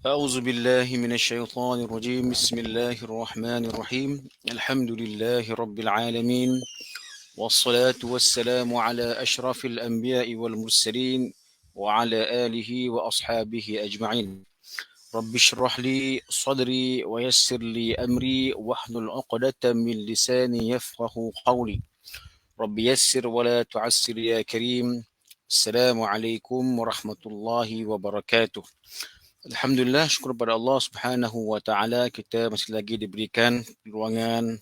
أعوذ بالله من الشيطان الرجيم بسم الله الرحمن الرحيم الحمد لله رب العالمين والصلاة والسلام على أشرف الأنبياء والمرسلين وعلى آله وأصحابه أجمعين رب اشرح لي صدري ويسر لي أمري واحلل عقدة من لساني يفقه قولي رب يسر ولا تعسر يا كريم السلام عليكم ورحمة الله وبركاته. Alhamdulillah, syukur pada Allah Subhanahu wa taala kita masih lagi diberikan ruangan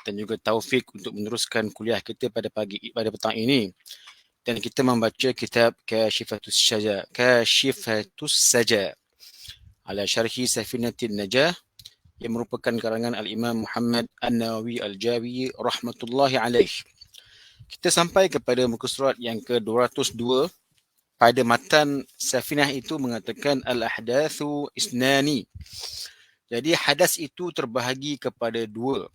dan juga taufik untuk meneruskan kuliah kita pada petang ini. Dan kita membaca kitab Kashifatus Saja ala Syarhi Safinatin Najah yang merupakan karangan Al-Imam Muhammad An-Nawawi Al-Jawi rahmatullahi alaih. Kita sampai kepada muka surat yang ke-202. Pada matan Safinah itu mengatakan al-ahdatsu isnani. Jadi hadas itu terbahagi kepada dua.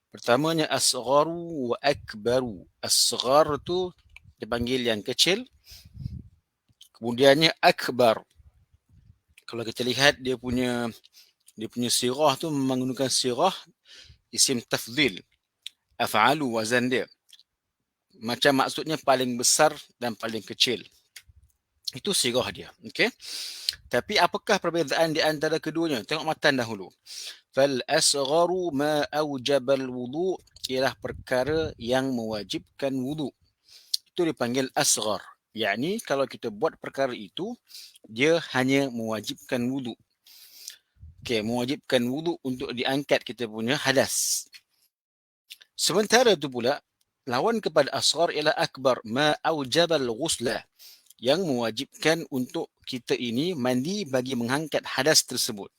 Pertamanya asgharu wa akbaru. Asghar itu dipanggil yang kecil. Kemudiannya akbar. Kalau kita lihat dia punya sirah tu menggunakan sirah isim tafdhil. Af'alu wazan dia. Macam maksudnya paling besar dan paling kecil. Itu sirah dia. Okey. Tapi apakah perbezaan di antara keduanya? Tengok matan dahulu. Fal asgharu ma aujabal wudu ialah perkara yang mewajibkan wudu. Itu dipanggil asghar. Yakni kalau kita buat perkara itu dia hanya mewajibkan wudu. Okey, mewajibkan wudu untuk diangkat kita punya hadas. Sementara itu pula lawan kepada asghar ialah akbar ma aujabal ghusla yang mewajibkan untuk kita ini mandi bagi mengangkat hadas tersebut.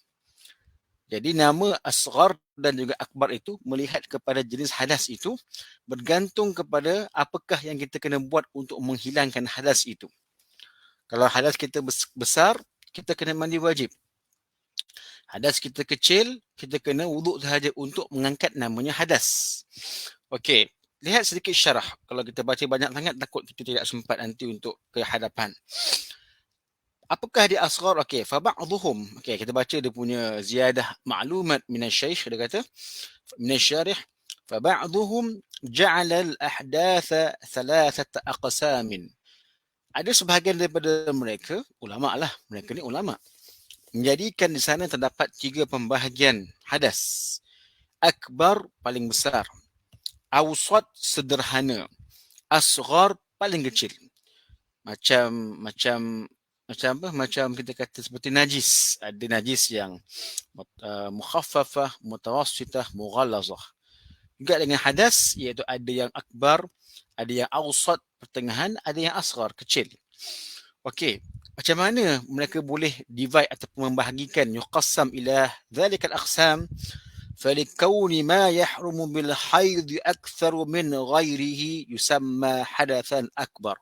Jadi nama asghar dan juga akbar itu melihat kepada jenis hadas itu bergantung kepada apakah yang kita kena buat untuk menghilangkan hadas itu. Kalau hadas kita besar, kita kena mandi wajib. Hadas kita kecil, kita kena wuduk sahaja untuk mengangkat namanya hadas. Okey, lihat sedikit syarah. Kalau kita baca banyak sangat takut kita tidak sempat nanti untuk ke hadapan. Apakah dia asghar? Okey, fa ba'dhum. Okey, kita baca dia punya ziyadah ma'lumat min asy-syaikh, dia kata min asy-syarih fa ba'dhum ja'ala al-ahdatha thalathata aqsamin. Ada sebahagian daripada mereka, ulama lah, mereka ni ulama, menjadikan di sana terdapat 3 pembahagian hadas. Akbar paling besar, awsat sederhana, asghar paling kecil. Macam kita kata seperti najis. Ada najis yang mukhaffafah, mutawassitah, mughallazah. Juga dengan hadas, iaitu ada yang akbar, ada yang awsat, pertengahan, ada yang asghar, kecil. Okey, macam mana mereka boleh divide ataupun membahagikan yuqassam ila dhalikal aqsam falikauni ma yahrumu bil haid aktharu min ghairihi yusamma hadathan akbar.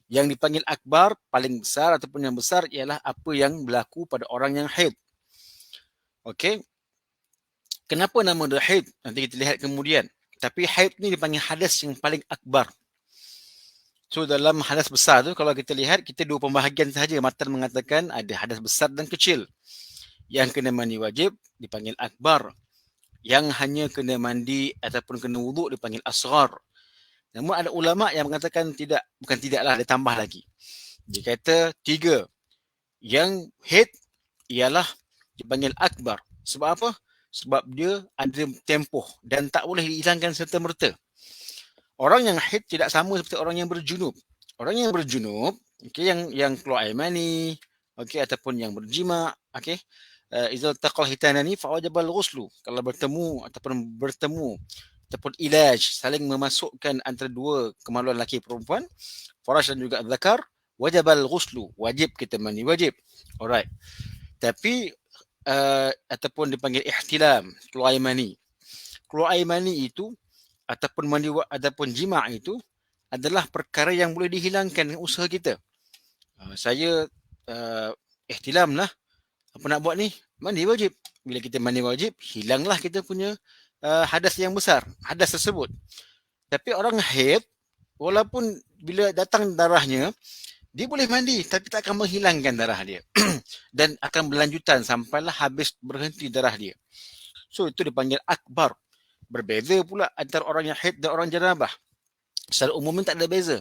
Yang dipanggil akbar, paling besar ataupun yang besar ialah apa yang berlaku pada orang yang haid. Okey. Kenapa nama dia haid? Nanti kita lihat kemudian. Tapi haid ni dipanggil hadas yang paling akbar. So dalam hadas besar tu kalau kita lihat kita dua pembahagian sahaja. Matan mengatakan ada hadas besar dan kecil. Yang kena mandi wajib dipanggil akbar. Yang hanya kena mandi ataupun kena wuduk dipanggil asghar. Namun ada ulama yang mengatakan tidak, bukan tidaklah, dia tambah lagi. Dia kata 3. Yang haid ialah dipanggil akbar. Sebab apa? Sebab dia ada tempoh dan tak boleh dihilangkan serta-merta. Orang yang haid tidak sama seperti orang yang berjunub. Orang yang berjunub, okay, yang keluar air mani, okay, ataupun yang berjima, okay, izal taqal hitanani fa'wajabal ghuslu. Kalau bertemu ataupun ilaj, saling memasukkan antara dua kemaluan lelaki perempuan, farash dan juga zakar, wajabal ghuslu, wajib kita mandi wajib. Alright. Tapi ataupun dipanggil ihtilam, keluar air mani. Keluar air mani itu ataupun mandi ataupun jima' itu adalah perkara yang boleh dihilangkan dengan usaha kita. Saya ihtilam lah. Apa nak buat ni? Mandi wajib. Bila kita mandi wajib, hilanglah kita punya hadas yang besar, hadas tersebut. Tapi orang haid, walaupun bila datang darahnya, Dia boleh mandi tapi tak akan menghilangkan darah dia. Dan akan berlanjutan sampailah habis berhenti darah dia. So itu dipanggil akbar. Berbeza pula antara orang yang haid dan orang janabah. Secara umumnya tak ada beza.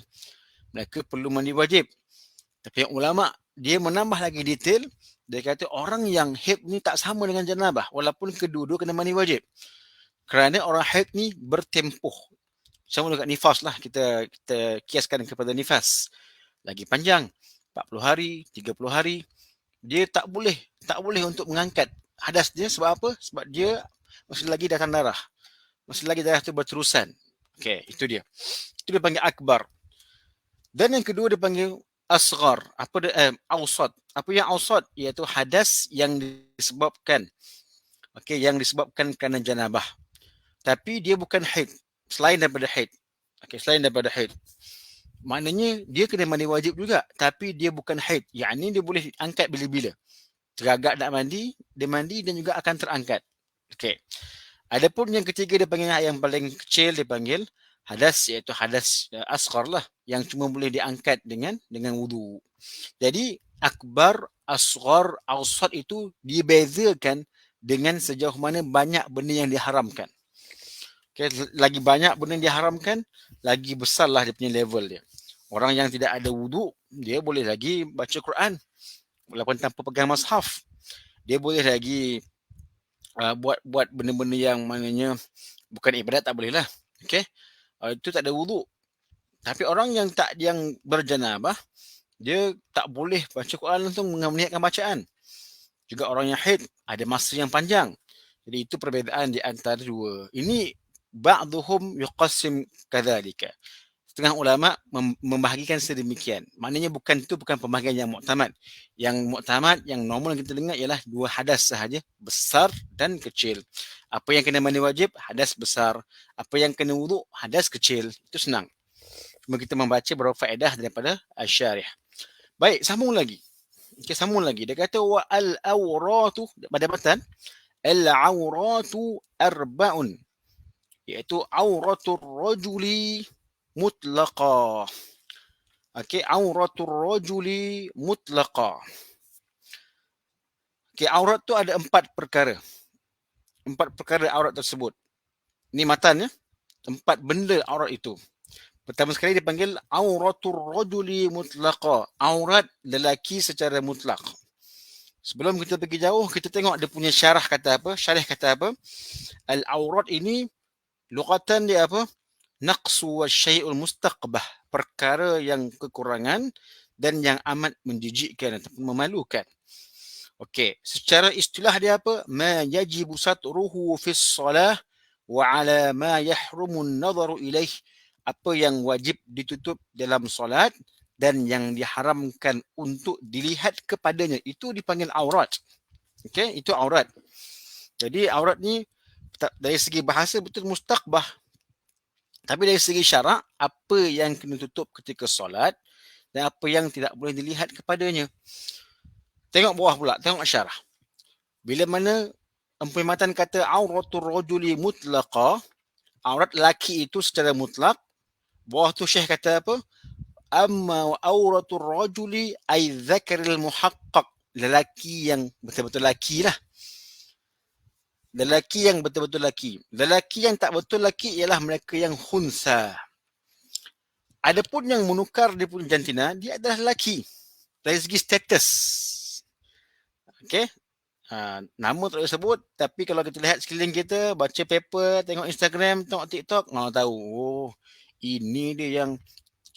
Mereka perlu mandi wajib. Tapi yang ulama dia menambah lagi detail. Dia kata orang yang haid ni tak sama dengan janabah. Walaupun kedua-dua kena mandi wajib. Kerana orang haid ni bertempoh. Sama dengan nifas lah. Kita kiaskan kepada nifas. Lagi panjang. 40 hari, 30 hari. Dia tak boleh untuk mengangkat hadas dia. Sebab apa? Sebab dia masih lagi datang darah. Masih lagi darah tu berterusan. Okay, itu dia. Itu dia panggil akbar. Dan yang kedua dia panggil asghar. Apa dia? Awsat. Apa yang awsat? Iaitu hadas yang disebabkan. Okay, yang disebabkan kerana janabah. Tapi dia bukan haid. Selain daripada haid. Okay, selain daripada haid. Maknanya dia kena mandi wajib juga. Tapi dia bukan haid. Yang ni dia boleh angkat bila-bila. Teragak nak mandi, dia mandi dan juga akan terangkat. Okay. Adapun yang ketiga dia panggil yang paling kecil dia panggil hadas, iaitu hadas asghar lah, yang cuma boleh diangkat dengan wudu. Jadi akbar, asghar, awsat itu dibezakan dengan sejauh mana banyak benda yang diharamkan. Okay, lagi banyak benda yang diharamkan, lagi besarlah dia punya level dia. Orang yang tidak ada wudu, dia boleh lagi baca Quran walaupun tanpa pegang mushaf. Dia boleh lagi buat benda-benda yang maknanya bukan ibadat, tak boleh lah. Okay? Itu tak ada wudu. Tapi orang yang berjanabah, dia tak boleh baca Quran langsung meniatkan bacaan. Juga orang yang haid ada masa yang panjang. Jadi itu perbezaan di antara dua. Ini ba'duhum yuqassim kadzalika. Setengah ulama membahagikan sedemikian. Maknanya bukan pembahagian yang muktamad. Yang muktamad, yang normal yang kita dengar ialah dua hadas sahaja, besar dan kecil. Apa yang kena mandi wajib, hadas besar. Apa yang kena wudu, hadas kecil. Itu senang. Cuma kita membaca beberapa faedah daripada Asy-Syarih. Baik, sambung lagi. Okay, sambung lagi. Dia kata wa al-awratu, pada matan, al-awratu arba'un. Iaitu auratul rajuli mutlaqa. Okey, auratul rajuli mutlaqa. Okey, aurat tu ada 4 perkara. 4 perkara aurat tersebut. Ni matan ya. 4 benda aurat itu. Pertama sekali dipanggil auratul rajuli mutlaqa. Aurat lelaki secara mutlak. Sebelum kita pergi jauh, kita tengok dia punya syarah kata apa? Syarah kata apa? Al-aurat ini lughatan dia apa? Naqsu wa syai'ul mustaqbah, perkara yang kekurangan dan yang amat menjijikkan ataupun memalukan. Okey, secara istilah dia apa? Ma yajibu satruhu fis salah wa ala ma yahrumu an-nazaru ilaih. Apa yang wajib ditutup dalam solat dan yang diharamkan untuk dilihat kepadanya, itu dipanggil aurat. Okey, itu aurat. Jadi aurat ni dari segi bahasa betul mustaqbah. Tapi dari segi syarak, apa yang kena tutup ketika solat dan apa yang tidak boleh dilihat kepadanya. Tengok bawah pula, tengok syarah. Bila mana Empu Matan kata auratul rajuli mutlaqa, aurat lelaki itu secara mutlak, bawah tu Syekh kata apa? Amma auratul rajuli ay dzakaril muhaqqaq, lelaki yang betul-betul lelaki lah. Lelaki yang betul-betul lelaki. Lelaki yang tak betul lelaki ialah mereka yang khunsa. Adapun yang menukar dia punya jantina, dia adalah lelaki. Dari segi status. Okey. Nama tak boleh sebut, tapi kalau kita lihat sekeliling kita, baca paper, tengok Instagram, tengok TikTok, tahu. Oh, ini dia yang,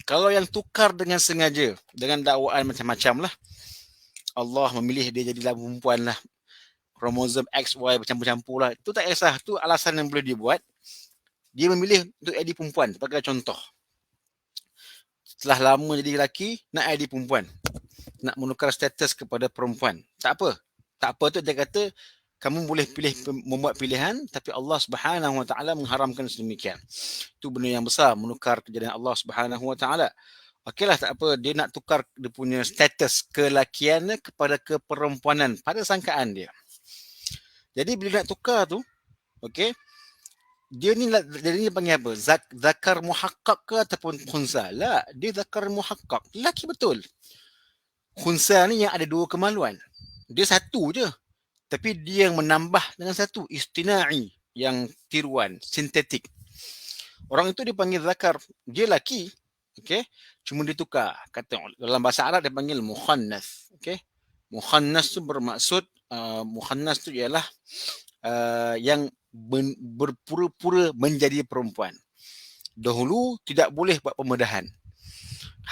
kalau yang tukar dengan sengaja, dengan dakwaan macam-macam lah. Allah memilih dia jadilah perempuan lah. Kromosom X, Y bercampur-campur lah. Itu tak kisah. Itu alasan yang boleh dibuat. Dia memilih untuk jadi perempuan. Sebagai contoh. Setelah lama jadi lelaki, nak jadi perempuan. Nak menukar status kepada perempuan. Tak apa. Tak apa tu dia kata, kamu boleh membuat pilihan, tapi Allah Subhanahu Wa Taala mengharamkan sedemikian. Itu benda yang besar, menukar kejadian Allah Subhanahu Wa Taala. Okeylah, tak apa. Dia nak tukar dia punya status kelakiannya kepada keperempuanan pada sangkaan dia. Jadi bila nak tukar tu, okey, dia ni dia panggil apa? Zakar muhaqqaq ke ataupun khunsa? La, dia zakar muhaqqaq. Lelaki betul. Khunsa ni yang ada dua kemaluan. Dia satu je. Tapi dia yang menambah dengan satu. Istina'i. Yang tiruan. Sintetik. Orang itu dipanggil zakar. Dia lelaki. Okay. Cuma dia tukar. Kata, dalam bahasa Arab dia panggil mukhannas. Okay. Mukhannas tu bermaksud, mukhannas tu ialah yang berpura-pura menjadi perempuan. Dahulu tidak boleh buat pemedahan.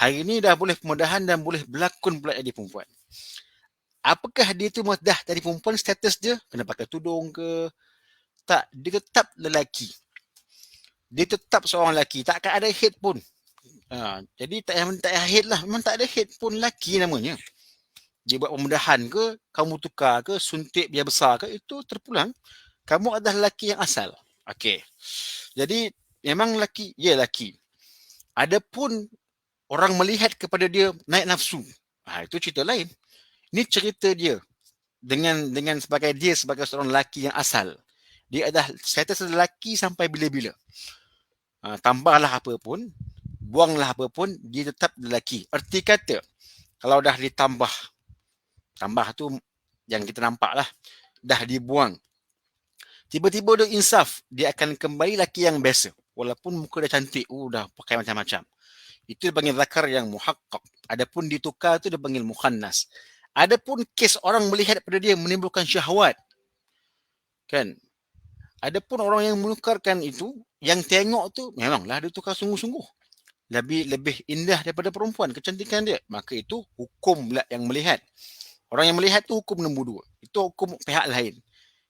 Hari ini dah boleh pemedahan dan boleh berlakon pula jadi perempuan. Apakah dia tu dah jadi perempuan, status dia? Kena pakai tudung ke? Tak, dia tetap lelaki. Dia tetap seorang lelaki. Tak akan ada head pun. Jadi tak payah head lah. Memang tak ada head pun, lelaki namanya. Dia buat pemedahan ke, kamu tukar ke, suntik biar besar ke, itu terpulang. Kamu adalah lelaki yang asal. Okey. Jadi memang lelaki, ya lelaki. Adapun orang melihat kepada dia naik nafsu. Itu cerita lain. Ini cerita dia dengan sebagai dia sebagai seorang lelaki yang asal. Dia adalah status lelaki sampai bila-bila. Tambahlah apa pun, buanglah apa pun, dia tetap lelaki. Erti kata, kalau dah ditambah, tambah tu yang kita nampak lah, dah dibuang, tiba-tiba dia insaf, dia akan kembali lelaki yang biasa. Walaupun muka dia cantik, dah pakai macam-macam. Itu dipanggil zakar yang muhaqqaq. Adapun ditukar tu dia panggil mukhannas. Adapun kes orang melihat pada dia menimbulkan syahwat. Kan? Adapun orang yang menukarkan itu, yang tengok tu memanglah dia tukar sungguh-sungguh. Lebih indah daripada perempuan, kecantikan dia. Maka itu hukum pula yang melihat. Orang yang melihat tu hukum nombor 2. Itu hukum pihak lain.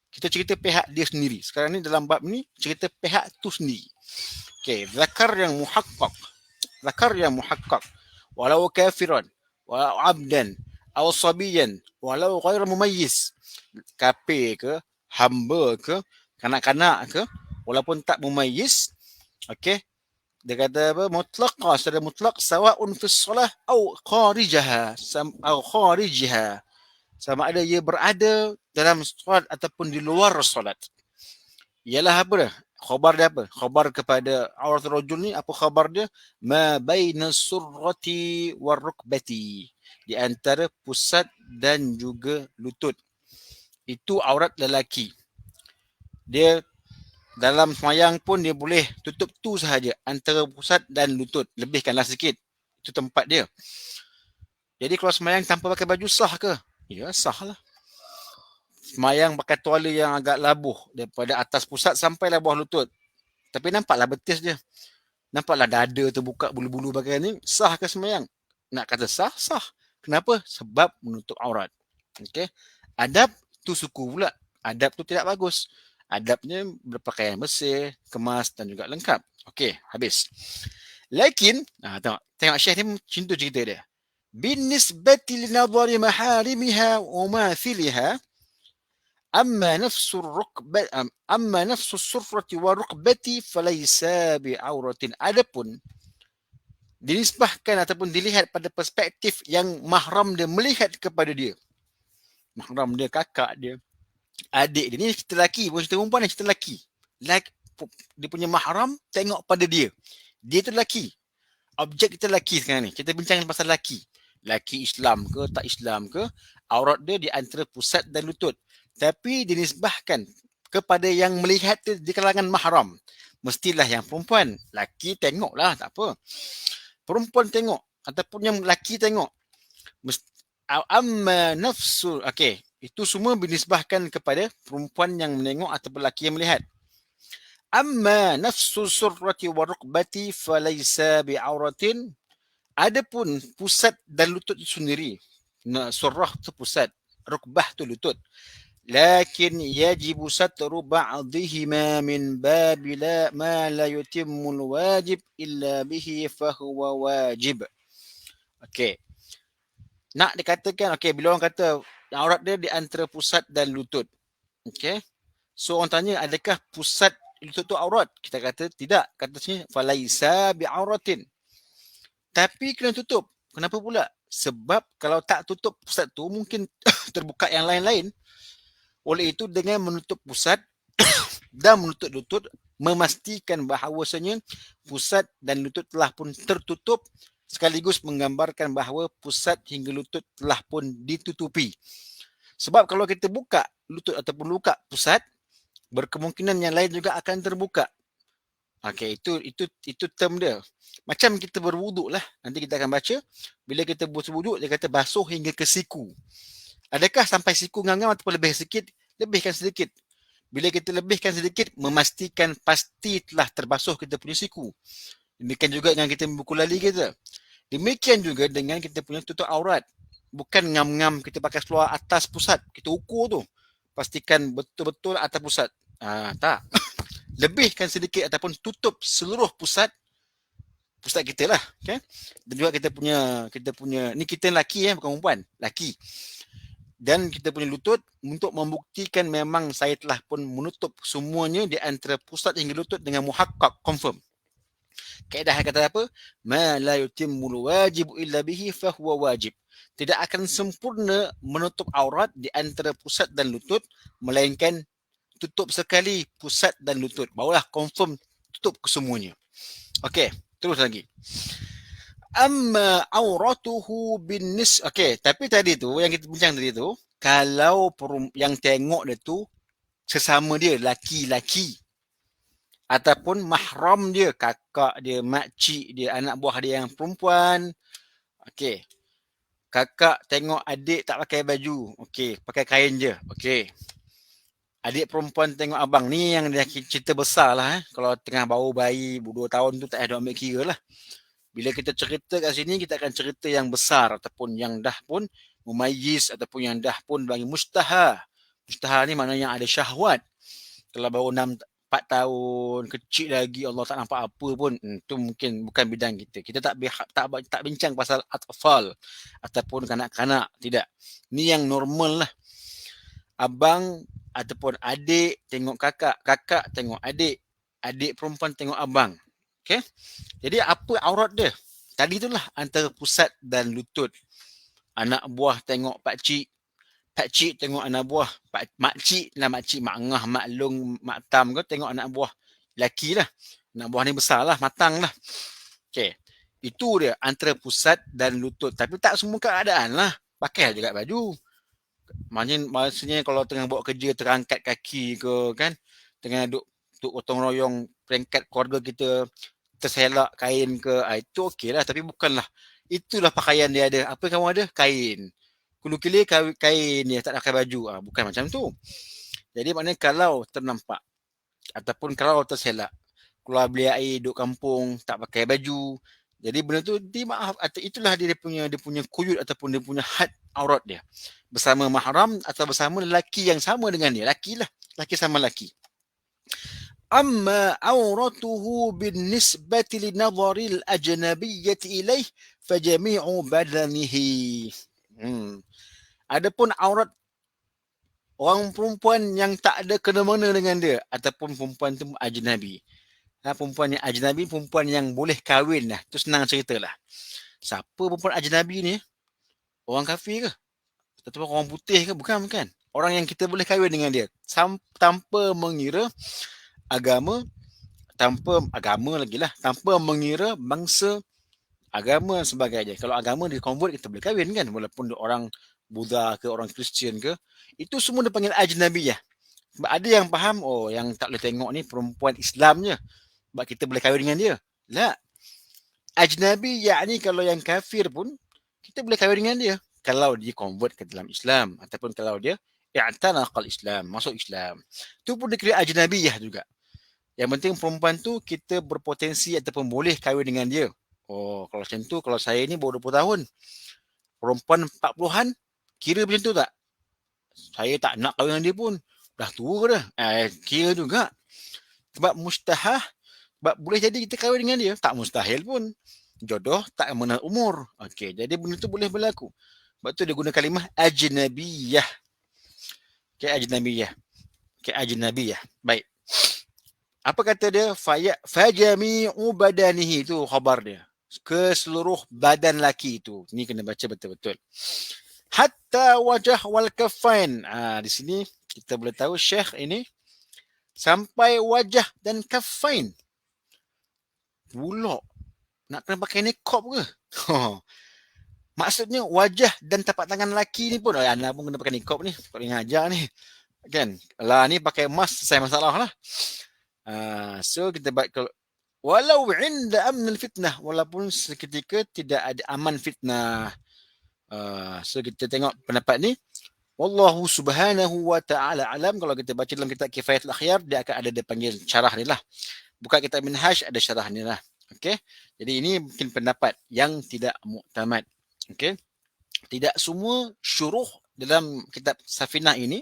Kita cerita pihak dia sendiri. Sekarang ni dalam bab ni cerita pihak tu sendiri. Okey, zakar yang muhaqqaq. Zakar yang muhaqqaq. Walau kafiran, walau abdan, atau sabiyan, walau ghair mumayyiz. Kafir ke, hamba ke, kanak-kanak ke, walaupun tak mumayyiz. Okey. Dia kata apa? Mutlaqah, secara mutlak, sawa'un fi solah atau kharijaha, atau kharijiha. Sama ada ia berada dalam solat ataupun di luar solat. Ialah apa dah? Khabar dia apa? Khabar kepada aurat rajul ni, apa khabar dia? Ma baina surrati war rukbati. Di antara pusat dan juga lutut. Itu aurat lelaki. Dia dalam semayang pun dia boleh tutup tu sahaja, antara pusat dan lutut. Lebihkanlah sikit. Itu tempat dia. Jadi kalau semayang tanpa pakai baju sah ke? Ya, sah lah. Semayang pakai tuala yang agak labuh daripada atas pusat sampailah bawah lutut. Tapi nampaklah betis dia. Nampaklah dada terbuka bulu-bulu bagian ni. Sah ke semayang? Nak kata sah, sah. Kenapa? Sebab menutup aurat. Okay. Adab tu suku pula. Adab tu tidak bagus. Adabnya berpakaian bersih, kemas dan juga lengkap. Okey, habis. Lakin, tengok Syekh ni cinta cerita dia. Binisbati linadhari maharimiha wa mathiliha, amma nafsu surrati wa rukbati falaysa bi'auratin. Adapun dinisbahkan ataupun dilihat pada perspektif yang mahram dia melihat kepada dia. Mahram dia, kakak dia, adik dia. Ni cerita lelaki, bukan cerita perempuan, cerita lelaki. Dia punya mahram tengok pada dia. Dia tu lelaki. Objek kita lelaki sekarang ni. Kita bincang pasal lelaki. Lelaki Islam ke, tak Islam ke, aurat dia di antara pusat dan lutut. Tapi dinisbahkan kepada yang melihat di kalangan mahram. Mestilah yang perempuan. Lelaki tengoklah, tak apa. Perempuan tengok ataupun yang lelaki tengok. Amma nafsu, okey. Itu semua dinisbahkan kepada perempuan yang menengok atau lelaki yang melihat. Amma nafsu surrati wa rukbati falaysa bi'auratin. Adapun pusat dan lutut itu sendiri. Surrah tu pusat, rukbah tu lutut. Lakin yajibu satru ba'dihima min babi ma la yutimmul wajib illa bihi fahuwa wajib. Okey. Nak dikatakan, okey, bila orang kata aurat dia di antara pusat dan lutut. Okey. So orang tanya, adakah pusat lutut tu aurat? Kita kata tidak. Katanya falaisa bi'auratin. Tapi kena tutup. Kenapa pula? Sebab kalau tak tutup pusat tu mungkin terbuka yang lain-lain. Oleh itu dengan menutup pusat dan menutup lutut memastikan bahawasanya pusat dan lutut telah pun tertutup, sekaligus menggambarkan bahawa pusat hingga lutut telah pun ditutupi. Sebab kalau kita buka lutut ataupun buka pusat, berkemungkinan yang lain juga akan terbuka. Okey, itu term dia. Macam kita berwuduk lah. Nanti kita akan baca. Bila kita berwuduk, dia kata basuh hingga ke siku. Adakah sampai siku ngam-ngam ataupun lebih sikit? Lebihkan sedikit. Bila kita lebihkan sedikit, memastikan pasti telah terbasuh kita punya siku. Demikian juga dengan kita membuku lali kita. Demikian juga dengan kita punya tutup aurat. Bukan ngam-ngam kita pakai seluar atas pusat. Kita ukur tu. Pastikan betul-betul atas pusat. Tak. Lebihkan sedikit ataupun tutup seluruh pusat kita lah, okay? Dan juga kita punya ni kita lelaki bukan perempuan, lelaki. Dan kita punya lutut untuk membuktikan memang saya telah pun menutup semuanya di antara pusat hingga lutut dengan muhaqqaq, confirm. Kaedah kata apa? Ma la yutimmul wajib illa bihi fahuwa wajib. Tidak akan sempurna menutup aurat di antara pusat dan lutut melainkan tutup sekali pusat dan lutut. Barulah confirm tutup kesemuanya. Okey, terus lagi. Amma auratuhu binnis. Okey, tapi tadi tu yang kita bincang tadi tu, kalau yang tengok dia tu sesama dia laki-laki ataupun mahram dia, kakak dia, makcik dia, anak buah dia yang perempuan. Okey. Kakak tengok adik tak pakai baju. Okey, pakai kain je. Okey. Adik perempuan tengok abang ni yang dah cerita besar lah. Kalau tengah baru bayi 2 tahun tu tak ada ambil kira lah. Bila kita cerita kat sini, kita akan cerita yang besar ataupun yang dah pun mumayyiz ataupun yang dah pun bagi mustaha. Mustaha ni maknanya ada syahwat. Kalau baru 4 tahun, kecil lagi, Allah tak nampak apa pun, tu mungkin bukan bidang kita. Kita tak bincang pasal atfal ataupun kanak-kanak, tidak. Ni yang normal lah. Abang ataupun adik tengok kakak, kakak tengok adik, adik perempuan tengok abang. Okay? Jadi apa aurat dia? Tadi itulah antara pusat dan lutut. Anak buah tengok pakcik, pakcik tengok anak buah, makcik lah, makcik, mak ngah, mak long, mak tam ke tengok anak buah lelaki lah. Anak buah ni besar lah, matang lah. Okay. Itu dia antara pusat dan lutut. Tapi tak semua keadaan lah. Pakai juga baju. Maksudnya kalau tengah buat kerja terangkat kaki ke kan, tengah duk gotong royong peringkat keluarga kita terselak kain ke, itu okey lah. Tapi bukanlah itulah pakaian dia ada. Apa kamu ada? Kain. Kulu-kili kain dia tak pakai baju. Bukan macam tu. Jadi maknanya kalau ternampak ataupun kalau terselak, keluar beli air duk kampung tak pakai baju, jadi benda tu dimaaf, itulah dia punya kuyut ataupun dia punya had aurat dia. Bersama mahram atau bersama lelaki yang sama dengan dia. Laki lah. Laki sama laki. Amma auratuhu bin nisbati li nazaril ajnabiyyati ilaih fajami'u badanihi. Adapun aurat orang perempuan yang tak ada kena-mena dengan dia ataupun perempuan tu ajnabi. Perempuan yang ajnabi, perempuan yang boleh kahwin lah. Tu senang cerita lah. Siapa perempuan ajnabi ni? Orang kafir ke? Ataupun orang putih ke? Bukan. Orang yang kita boleh kahwin dengan dia. Tanpa mengira agama, tanpa mengira bangsa, agama dan sebagainya. Kalau agama dia convert, kita boleh kahwin kan? Walaupun orang Buddha ke, orang Kristian ke. Itu semua dipanggil ajnabiyah. Sebab ada yang faham, yang tak boleh tengok ni perempuan Islam je. Sebab kita boleh kahwin dengan dia. Tak. Ajnabi yakni kalau yang kafir pun, kita boleh kahwin dengan dia. Kalau dia convert ke dalam Islam. Ataupun kalau dia i'tanaqal Islam, masuk Islam. Itu pun dikira ajnabiyah juga. Yang penting perempuan tu kita berpotensi ataupun boleh kahwin dengan dia. Kalau macam tu, kalau saya ni baru 20 tahun. Perempuan 40-an, kira macam tu tak? Saya tak nak kahwin dengan dia pun. Dah tua dah. Kira juga. Sebab mustahah, sebab boleh jadi kita kahwin dengan dia. Tak mustahil pun. Jodoh tak mengenal umur. Okey, jadi benda tu boleh berlaku. Sebab tu dia guna kalimah ajnabiyah. Okey, ajnabiyah. Baik. Apa kata dia? Fajami'u badanihi. Itu khabar dia. Ke seluruh badan laki itu. Ni kena baca betul-betul. Hatta wajah wal kafain. Di sini kita boleh tahu Syekh ini sampai wajah dan kafain. Pula nak kena pakai niqab ke? Maksudnya wajah dan tapak tangan lelaki ni pun, anda pun kena pakai niqab ni, kau ngajar ni. Kan? Lah ni pakai mask saya masalah lah. So kita baca walau inda amnil fitnah, walaupun seketika tidak ada aman fitnah. So kita tengok pendapat ni. Wallahu subhanahu wa ta'ala alam. Kalau kita baca dalam kitab Kifayatul Akhyar, dia akan ada dia panggil syarah ni lah. Buka kitab Minhaj, ada syarah ni lah. Okay. Jadi ini mungkin pendapat yang tidak muktamad. Okay. Tidak semua syuruh dalam kitab Safinah ini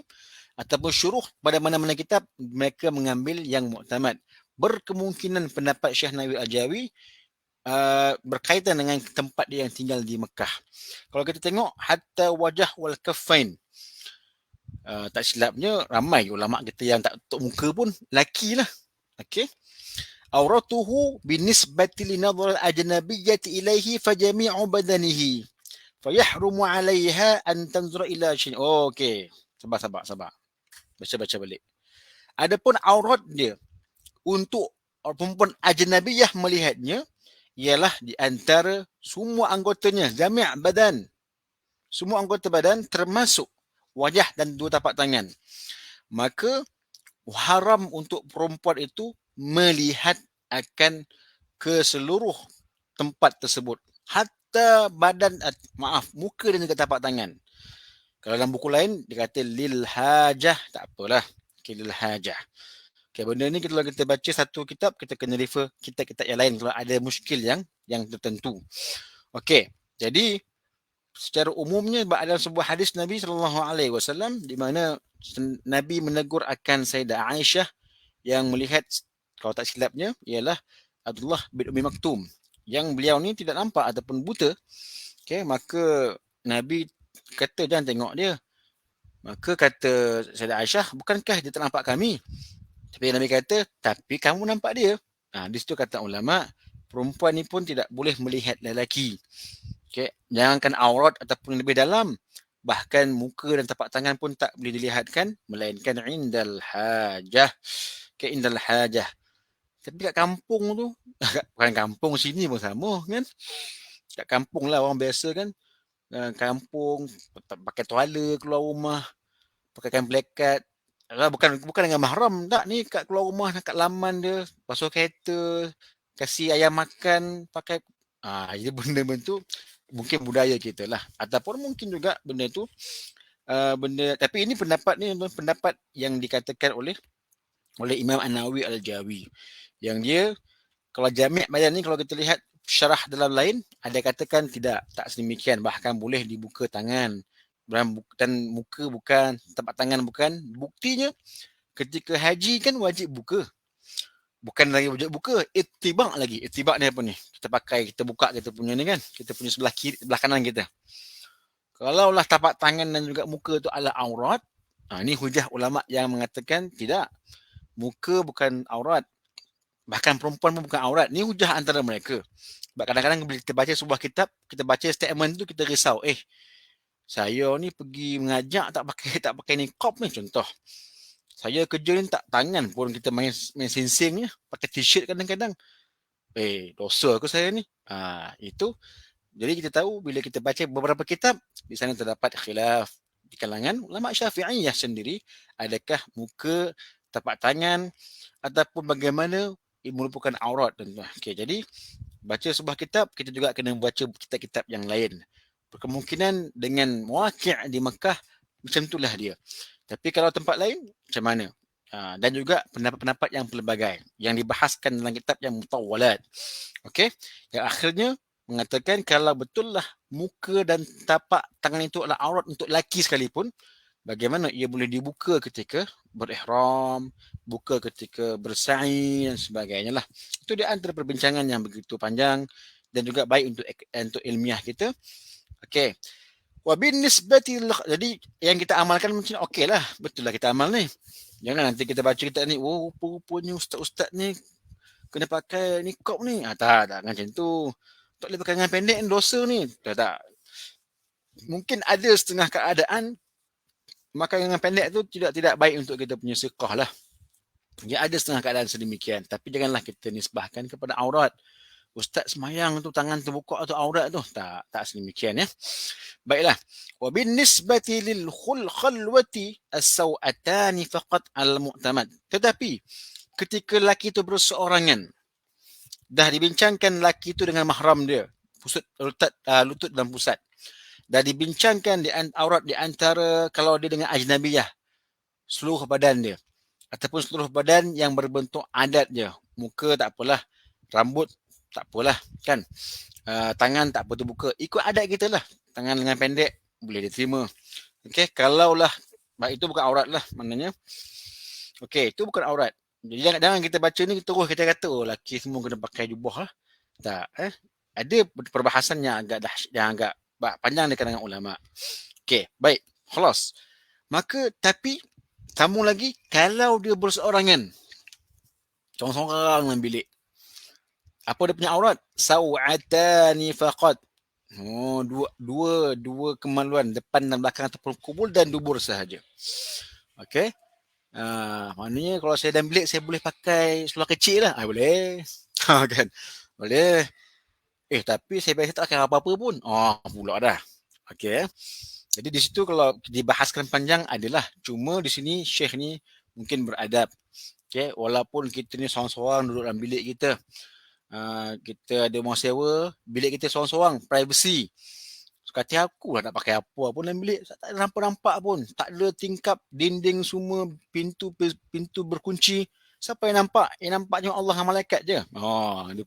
ataupun syuruh pada mana-mana kitab mereka mengambil yang muktamad. Berkemungkinan pendapat Syekh Nawawi Al-Jawi berkaitan dengan tempat dia yang tinggal di Mekah. Kalau kita tengok hatta wajah wal kaffain, tak silapnya ramai ulama kita yang tak tutup muka pun laki lah. Okey. Auratuhu binisbati li nadhar al-ajnabiyyati ilaihi fa jami'u badanihi fa yahrumu 'alayha an tanzura ila syai'. Okey. Sabar. Baca balik. Adapun aurat dia untuk perempuan ajnabiyah melihatnya ialah di antara semua anggotanya, jami' badan. Semua anggota badan termasuk wajah dan dua tapak tangan. Maka haram untuk perempuan itu melihat akan ke seluruh tempat tersebut. Hatta badan, muka dan juga tapak tangan. Kalau dalam buku lain, dia kata lil hajah, tak apalah. Okay, lil hajah. Okay, benda ni kalau kita baca satu kitab, kita kena refer kitab-kitab yang lain kalau ada muskil yang tertentu. Okey, jadi secara umumnya ada sebuah hadis Nabi SAW di mana Nabi menegur akan Sayyidah Aisyah yang melihat, kalau tak silapnya, ialah Abdullah bin Umi Maktum yang beliau ni tidak nampak ataupun buta. Okey, maka Nabi kata jangan tengok dia. Maka kata Sayyidah Aisyah, bukankah dia tak nampak kami? Tapi Nabi kata, tapi kamu nampak dia. Di situ kata ulama, perempuan ni pun tidak boleh melihat lelaki. Okay. Jangankan aurat ataupun lebih dalam, bahkan muka dan tapak tangan pun tak boleh dilihatkan, melainkan indal hajah. Okay, indal hajah. Tapi kat kampung tu, bukan kampung sini pun sama kan. Kat kampung lah orang biasa kan. Kampung, pakai tuala keluar rumah, pakaikan plekat. Bukan dengan mahram tak ni, kat keluar rumah kat laman dia, basuh kereta, kasih ayam makan pakai jadi benda-benda tu mungkin budaya kita lah, ataupun mungkin juga benda tu benda, tapi ini pendapat yang dikatakan oleh Imam An-Nawawi Al-Jawi, yang dia kalau jami' badan ni, kalau kita lihat syarah dalam lain ada katakan tak sedemikian, bahkan boleh dibuka tangan dan muka bukan, tapak tangan bukan. Buktinya ketika haji kan wajib buka. Bukan lagi wajib buka, itibak lagi. Itibak ni apa ni? Kita pakai, kita buka kita punya ni kan. Kita punya sebelah kiri, sebelah kanan kita. Kalau lah tapak tangan dan juga muka tu adalah aurat, ni hujah ulama yang mengatakan tidak. Muka bukan aurat. Bahkan perempuan pun bukan aurat. Ni hujah antara mereka. Sebab kadang-kadang bila kita baca sebuah kitab, kita baca statement tu, kita risau. Saya ni pergi mengajak tak pakai niqab ni, contoh. Saya kerja ni tak tangan pun kita main sing-sing je, pakai t-shirt kadang-kadang. Dosa ke saya ni? Itu. Jadi kita tahu bila kita baca beberapa kitab, di sana terdapat khilaf di kalangan ulama Syafi'iyah sendiri, adakah muka, tapak tangan ataupun bagaimana merupakan aurat. Okey, jadi baca sebuah kitab, kita juga kena baca kitab-kitab yang lain. Berkemungkinan dengan waqi' di Mekah macam itulah dia. Tapi kalau tempat lain macam mana? Dan juga pendapat-pendapat yang pelbagai yang dibahaskan dalam kitab yang mutawwalat. Okey, yang akhirnya mengatakan kalau betul lah muka dan tapak tangan itu adalah aurat untuk lelaki sekalipun, bagaimana ia boleh dibuka ketika berihram, buka ketika bersa'i dan sebagainya lah. Itu di antara perbincangan yang begitu panjang dan juga baik untuk ilmiah kita. Okey. Wabinisbati, jadi yang kita amalkan mungkin okeylah, betul lah kita amal ni. Jangan nanti kita baca kitab ni, rupanya ustaz-ustaz ni kena pakai niqab ni. Tak macam tu. Tak boleh pakai lengan pendek ni, dosa ni. Tak. Mungkin ada setengah keadaan makan lengan pendek tu tidak baik untuk kita punya siqah lah. Ya ada setengah keadaan sedemikian, tapi janganlah kita nisbahkan kepada aurat. Ustaz semayang tu tangan terbuka tu aurat tu. Tak sedemikian ya. Baiklah. Wa bin nisbati lil khalwati as-sawatani faqat al-mu'tamad. Tetapi ketika lelaki tu berseorangan, dah dibincangkan lelaki tu dengan mahram dia, lutut dan pusat. Dah dibincangkan aurat di antara kalau dia dengan ajnabiyah, seluruh badan dia ataupun seluruh badan yang berbentuk adat je. Muka tak apalah, rambut tak apalah kan. Tangan tak apa terbuka. Ikut adat kita lah. Tangan lengan pendek boleh diterima. Okey, kalaulah itu bukan aurat lah maknanya. Okey, itu bukan aurat. Jadi jangan kita baca ni terus kita kata oh lelaki semua kena pakai jubah lah. Tak, ada perbahasan yang agak panjang di kalangan ulama. Okey, baik. Khalas. Maka tapi kamu lagi kalau dia berseorangan, seorang-seorang dalam bilik, apa dia punya aurat? Sawatani faqat. Oh, dua kemaluan depan dan belakang ataupun kubul dan dubur sahaja. Okey. Maknanya kalau saya dalam bilik saya boleh pakai seluar kecil lah. Boleh. Kan? Boleh. Tapi saya biasa tak pakai apa-apa pun. Pula dah. Okey. Jadi di situ kalau dibahaskan panjang adalah cuma di sini Syekh ni mungkin beradab. Okey, walaupun kita ni seorang-seorang duduk dalam bilik kita. Kita ada mau sewa, bilik kita seorang-seorang, privacy. Kata aku lah nak pakai apa pun dalam bilik, tak ada nampak-nampak pun. Tak ada tingkap, dinding semua, pintu berkunci. Siapa yang nampak? Yang nampak cuma Allah dan malaikat je. Dia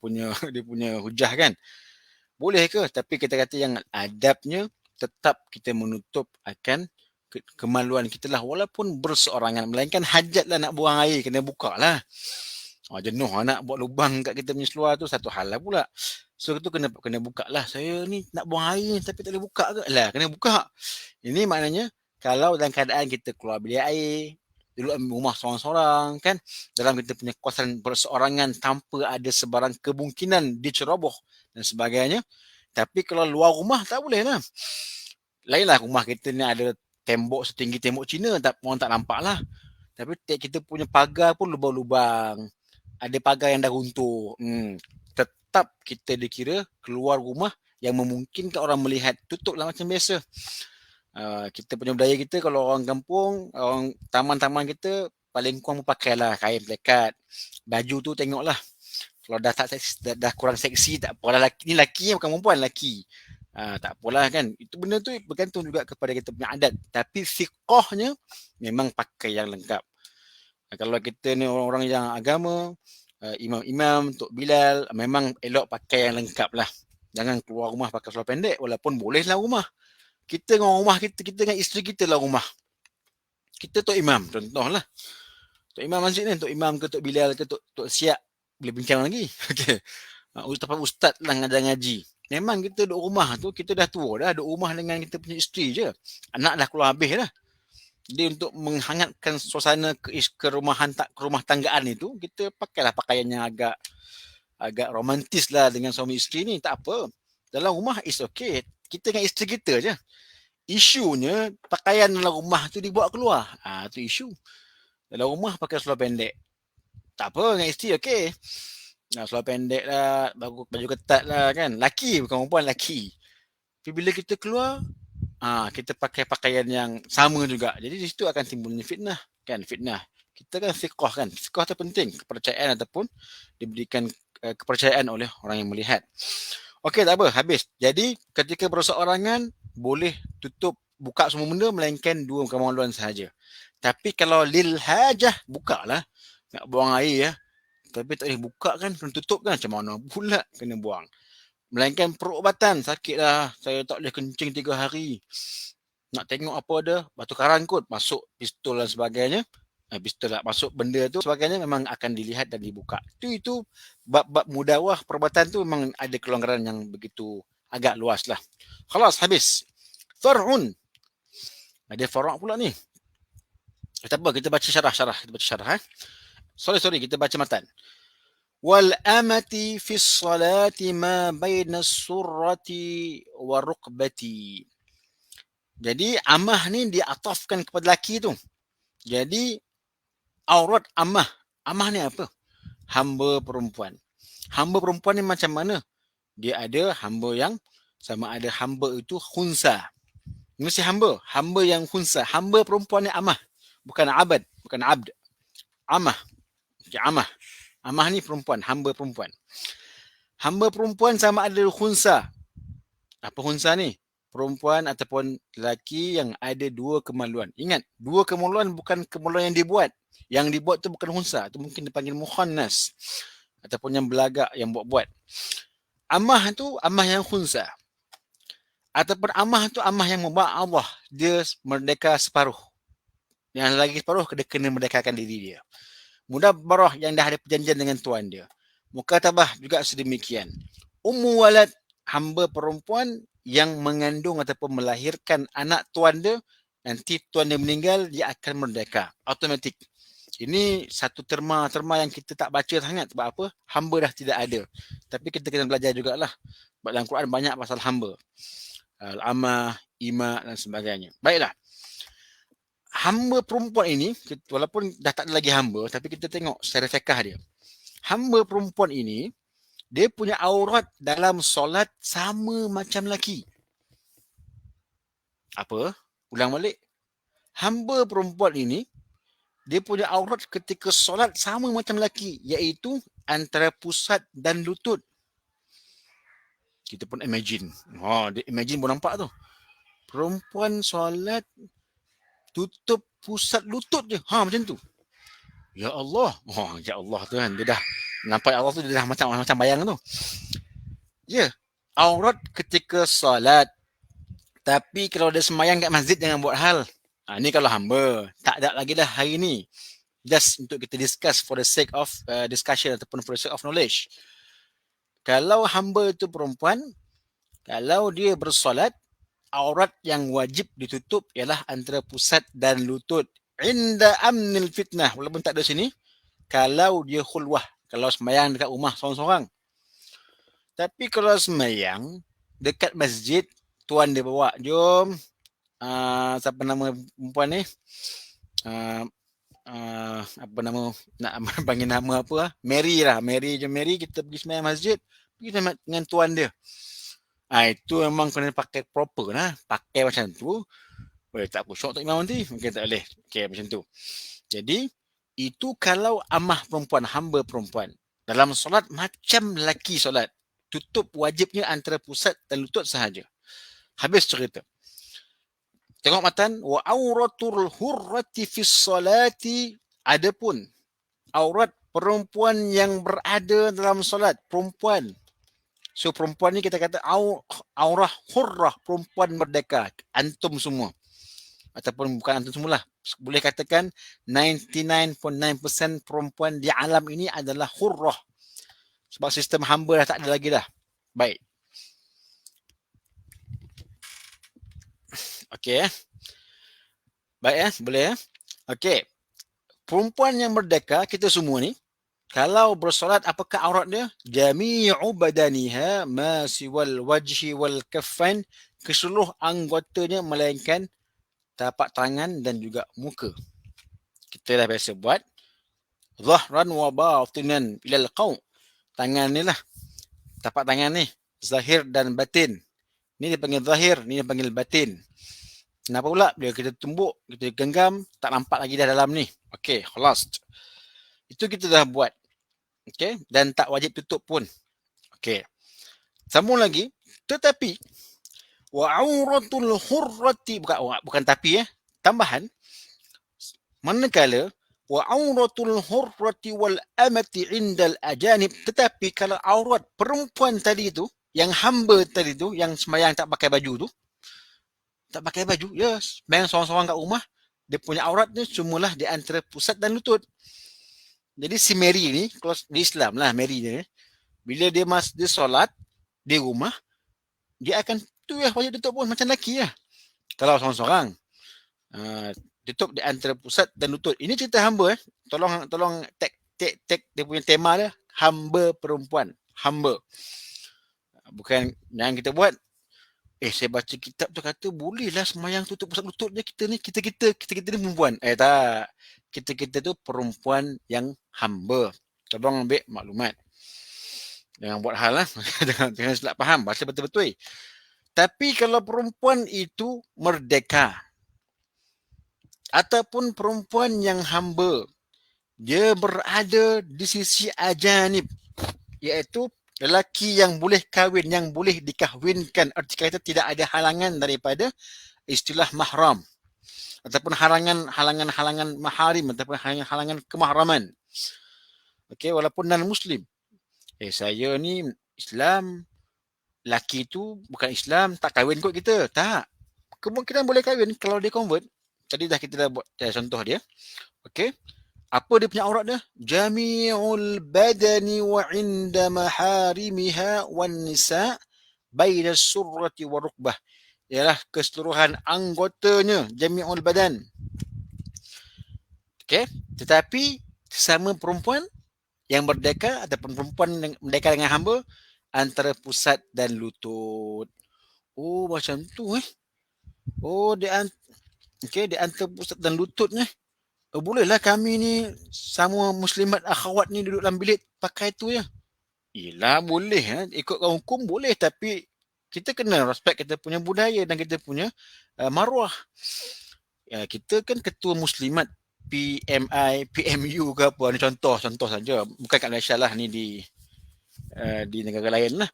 punya hujah kan. Boleh ke? Tapi kita kata yang adabnya tetap kita menutup akan kemaluan kita lah walaupun berseorangan. Melainkan hajat lah nak buang air, kena buka lah. Jenuh nak buat lubang kat kita punya seluar tu satu hal lah pula. So tu kena buka lah. Saya ni nak buang air tapi tak boleh buka ke? Lah kena buka. Ini maknanya kalau dalam keadaan kita keluar bilik air, duduk dalam rumah seorang-seorang kan, dalam kita punya kawasan berseorangan tanpa ada sebarang kemungkinan diceroboh dan sebagainya. Tapi kalau luar rumah tak boleh lah. Lainlah rumah kita ni ada tembok setinggi tembok Cina, orang tak nampak lah. Tapi kita punya pagar pun lubang-lubang. Ada pagar yang dah runtuh. Tetap kita dikira keluar rumah yang memungkinkan orang melihat. Tutuplah macam biasa. Kita punya budaya kita kalau orang kampung, orang taman-taman kita paling kurang pakai kain pelekat. Baju tu tengoklah. Kalau dah tak seksi, dah kurang seksi tak apalah. Ni lelaki bukan perempuan, lelaki. Tak apalah kan. Itu benda tu bergantung juga kepada kita punya adat. Tapi fiqahnya memang pakai yang lengkap. Kalau kita ni orang-orang yang agama, imam-imam, Tok Bilal, memang elok pakai yang lengkap lah. Jangan keluar rumah pakai seluar pendek, walaupun bolehlah rumah. Kita dengan rumah kita dengan isteri kita lah rumah. Kita Tok Imam, contohlah. Tok Imam masjid ni, Tok Imam ke Tok Bilal ke Tok Siap, boleh bincang lagi. Okay. Ustaz lah ngaji. Memang kita duduk rumah tu, kita dah tua dah, duduk rumah dengan kita punya isteri je. Anak dah keluar habis dah. Dia untuk menghangatkan suasana ke rumah tanggaan itu, kita pakailah pakaian yang agak romantis lah dengan suami isteri ni, tak apa. Dalam rumah is okay. Kita dengan isteri kita je. Isunya pakaian dalam rumah tu dibawa keluar. Tu isu. Dalam rumah pakai seluar pendek. Tak apa dengan isteri okay. Seluar pendek lah, baju ketat lah kan. Laki bukan perempuan, laki. Tapi bila kita keluar, kita pakai pakaian yang sama juga. Jadi di situ akan timbulnya fitnah. Kan, fitnah. Kita kan fiqh kan. Fiqh tu penting. Kepercayaan ataupun diberikan kepercayaan oleh orang yang melihat. Okey, tak apa. Habis. Jadi ketika berseorangan, boleh tutup, buka semua benda melainkan dua kemaluan sahaja. Tapi kalau lil hajah, buka lah. Nak buang air ya. Tapi tak boleh buka kan, kena tutup kan. Macam mana pula kena buang. Melainkan perubatan, sakit lah. Saya tak boleh kencing 3 hari. Nak tengok apa ada, batu karang kot. Masuk pistol dan sebagainya. Pistol lah, masuk benda tu sebagainya memang akan dilihat dan dibuka. Itu bab-bab mudawah perubatan tu memang ada kelonggaran yang begitu agak luas lah. Khalas, habis. Far'un. Ada far'un pula ni. Kita apa? Kita baca syarah. Kita baca syarah. Sorry, kita baca matan. Wal amati fi salati ma baina surrati wa rukbati. Jadi amah ni diatafkan kepada lelaki tu. Jadi aurat amah Amah ni apa? Hamba perempuan. Hamba perempuan ni macam mana? Dia ada hamba yang sama ada hamba itu khunsa. Mesti hamba. Hamba yang khunsa. Hamba perempuan ni amah. Bukan abad. Bukan abd. Amah. Okay, amah. Amah ni perempuan. Hamba perempuan. Hamba perempuan sama ada khunsa. Apa khunsa ni? Perempuan ataupun lelaki yang ada dua kemaluan. Ingat, dua kemaluan bukan kemaluan yang dibuat. Yang dibuat tu bukan khunsa. Tu mungkin dipanggil mukhannas. Ataupun yang belagak, yang buat-buat. Amah tu amah yang khunsa. Ataupun amah tu amah yang membawa Allah. Dia merdeka separuh. Yang lagi separuh, dia kena merdekakan diri dia. Mudabbarah yang dah ada perjanjian dengan tuan dia. Mukatabah juga sedemikian. Ummu walad, hamba perempuan yang mengandung ataupun melahirkan anak tuan dia, nanti tuan dia meninggal, dia akan merdeka. Automatik. Ini satu terma yang kita tak baca sangat. Sebab apa? Hamba dah tidak ada. Tapi kita kena belajar jugalah. Sebab dalam Quran banyak pasal hamba. Al-amah, ima dan sebagainya. Baiklah. Hamba perempuan ini, walaupun dah tak ada lagi hamba, tapi kita tengok secara fiqh dia. Hamba perempuan ini, dia punya aurat dalam solat sama macam lelaki. Apa? Ulang balik. Hamba perempuan ini, dia punya aurat ketika solat sama macam lelaki, iaitu antara pusat dan lutut. Kita pun imagine. Dia imagine pun nampak tu. Perempuan solat tutup pusat lutut je. Macam tu. Ya Allah. Ya Allah tu kan. Dia dah nampak Allah tu, dia dah macam bayang tu. Ya. Aurat ketika solat. Tapi kalau dia semayang kat masjid, jangan buat hal. Ni kalau hamba. Tak ada lagi dah hari ni. Just untuk kita discuss for the sake of discussion ataupun for the sake of knowledge. Kalau hamba itu perempuan, kalau dia bersolat, aurat yang wajib ditutup ialah antara pusat dan lutut. Inda amnil fitnah. Walaupun tak ada sini. Kalau dia khulwah. Kalau semayang dekat rumah seorang-seorang. Tapi kalau semayang dekat masjid, tuan dia bawa. Jom. Siapa nama perempuan ni? Apa nama? Nak panggil nama apa? Mary lah. Mary, kita pergi semayang masjid. Pergi dengan tuan dia. Itu memang kena pakai proper lah. Pakai macam tu. Boleh tak khusyuk tak imam nanti? Mungkin tak boleh. Okay, macam tu. Jadi, itu kalau amah perempuan, hamba perempuan. Dalam solat, macam lelaki solat. Tutup wajibnya antara pusat dan lutut sahaja. Habis cerita. Tengok matan. Wa auratul hurrati fis salati. Adapun aurat perempuan yang berada dalam solat. Perempuan. So perempuan ni kita kata aurah hurrah, perempuan merdeka. Antum semua. Ataupun bukan antum semua lah. Boleh katakan 99.9% perempuan di alam ini adalah hurrah. Sebab sistem hamba dah tak ada lagi dah. Baik. Okey. Baik boleh. Okey. Perempuan yang merdeka, kita semua ni, kalau bersolat, apakah aurat dia? Jami'u badaniha ma siwal wajhi wal kaffain, keseluruh anggotanya melainkan tapak tangan dan juga muka. Kita dah biasa buat zahran wa batinan ilal qaum. Tangan ni lah. Tapak tangan ni zahir dan batin. Ni dia panggil zahir, ni dia panggil batin. Kenapa pula? Bila kita tumbuk, kita genggam, tak nampak lagi dah dalam ni. Okey, khalas. Itu kita dah buat. Okey, dan tak wajib tutup pun. Okey. Sambung lagi, tetapi wa auratul hurrati, bukan tapi tambahan, manakala wa auratul hurrati wal amati indal ajanib, tetapi kalau aurat perempuan tadi tu, yang hamba tadi tu, yang semayang tak pakai baju tu, tak pakai baju, yes, semayang seorang-seorang kat rumah, dia punya aurat ni semualah di antara pusat dan lutut. Jadi si Mary ni, kalau di Islam lah Mary ni, bila dia solat di rumah, dia akan wajib tutup pun macam lelaki lah. Kalau seorang-seorang, tutup di antara pusat dan lutut. Ini cerita hamba. Tolong tag dia punya tema dia, hamba perempuan. Hamba. Bukan yang kita buat, saya baca kitab tu kata bolehlah semayang tutup pusat lutut je, kita ni perempuan. Tak. kita tu perempuan yang hamba. Abang ambil maklumat. Jangan buat hal lah. Jangan silap faham. Bahasa betul-betul. Tapi kalau perempuan itu merdeka ataupun perempuan yang hamba, dia berada di sisi ajanib, iaitu lelaki yang boleh kahwin, yang boleh dikahwinkan. Arti kata tidak ada halangan daripada istilah mahram ataupun halangan maharim ataupun halangan kemahraman. Okey, walaupun non muslim. Saya ni Islam, laki tu bukan Islam, tak kahwin kot kita. Tak. Kemungkinan boleh kahwin kalau dia convert. Tadi kita dah buat contoh dia. Okey. Apa dia punya aurat dia? Jami'ul badani wa 'inda maharimiha wan nisa' baina surrati wa rukbah. Ialah keseluruhan anggotanya, jami'ul badan. Okey, tetapi sesama perempuan yang merdeka ataupun perempuan yang merdeka dengan hamba antara pusat dan lutut. Oh, macam tu Oh, dia antara pusat dan lututnya. Bolehlah kami ni sama muslimat akhwat ni duduk dalam bilik pakai tu ya. Yelah boleh ikutkan hukum boleh, tapi kita kena respect kita punya budaya dan kita punya maruah. Kita kan ketua muslimat PMI, PMU ke apa ni, contoh saja. Bukan kat Malaysia lah, ni di negara lain lah.